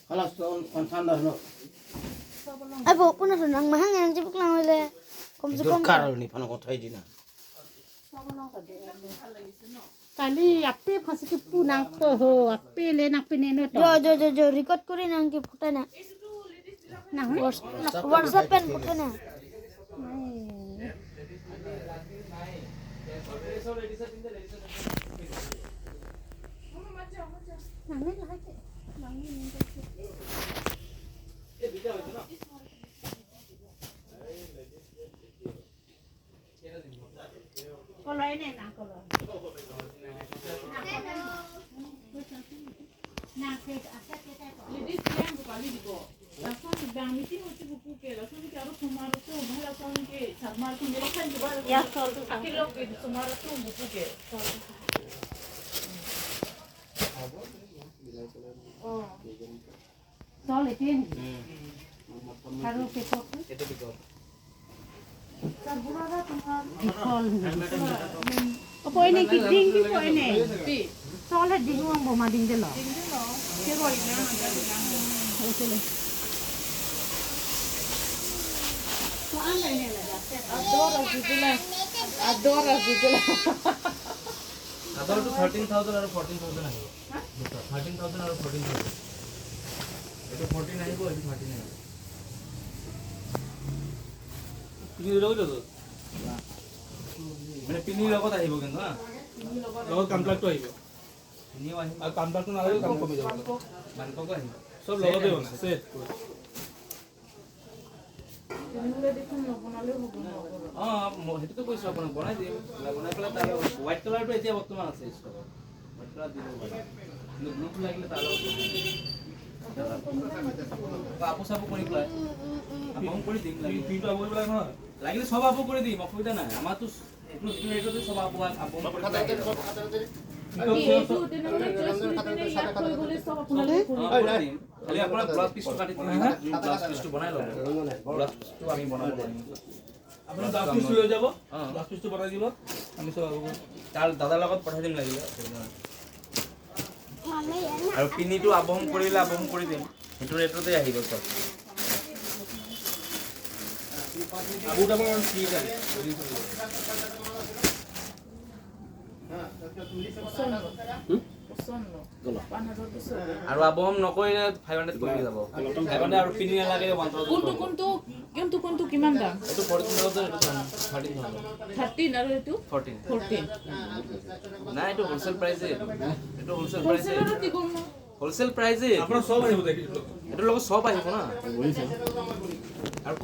خلاص ঠান্ডা হলো Ay, po na sa nang mahang yang jipuk lang wala. Kom দরকার নেই কোনো কথাই দি না কালি আপে ফাঁসি পুনাং তো হো আপে লে না পিনে নো তো jo record kori nang ki photo na. না WhatsApp pen photo na. কলাই নে না কলাই না কে আশা কে তাই লেডিস ক্যাম কালি দিব এখন বামিতি হচ্ছে বুকু কে রাসুন কে আরো তোমার তো ভালো কোন কে শর্মা তো মেরে খান দিব ইয়া চল তো আকি লোক কে তোমার তো বুকু কে চল এটি আর কে তো এটা কি কর ও পয়নে কি ডিং কি পয়নে চলে ডিং ওং বোমা ডিং দিল কে বলি না চলে তো আনলে নে লাগা adora jidela Adore to 13,000 or 14,000 আহিব 13,000 or 14,000 এটা 14 আহিব এটা 13 আহিব পিনি লগত তো মানে পিনি লগত আহিব কিন্তু হা লগত কমপ্লিটটো আহিব পিনিও আহিব আৰু কমপ্লিটটো নালাগে কাম কমি যাব মানকক আহিব সব লগতে বনা সেট নিলে দেখুন বনালে হ'ব না সেইটোতো কৈছো আপোনাক বনাই দিম বনাই পেলাই তাৰ হোৱাইট কালাৰটো এতিয়া বৰ্তমান আছে ষ্টক হোৱাইট কালাৰ দিব পাৰে কিন্তু ব্লুটো লাগিলে তাৰ লগত আপু চাপু কৰি পেলাই আপু কৰি দিম পিটো আপু পেলাই নহয় লাগিলে সব আপু কৰি দিম অসুবিধা নাই আমাৰতো এইটো ৰেটতে সব আপু কৰি এইটো তেনেহলে ইয়াত কৈ গলে সব আপোনালোকে দিম খালি আপোনাৰ ব্লাউজ পিছটো কাটি দিম হা ব্লাউজ পিছটো বনাই ল'ব ব্লাউজ পিছটো আমি বনাব পাৰিম আপুনি ব্লাউজ পিছটো লৈ যাব ব্লাউজ পিছটো বনাই দিব আমি সব আপু তাৰ দাদাৰ লগত পঠাই দিম লাগিলে আৰু পিনিটো আবহম কৰিলে আবহম কৰি দিম সেইটো ৰেটতে আহিব সব আবুটা মান ঠিক আছে আৰু আবহম নকৰিলে 500 কৰি যাব 500 আৰু পিনি নালাগে 1000 কোনটো কিমান দাম এইটো 14000 এইটো 13000 13 আৰু এইটো 14 14 নাই এইটো হোলসেল প্ৰাইসে এইটো হোলসেল প্ৰাইসে হোলসেলত কি কম হোলসেল প্ৰাইসে আপোনাৰ সব আহিব দেখি এইটো লগত সব আহিব না আৰু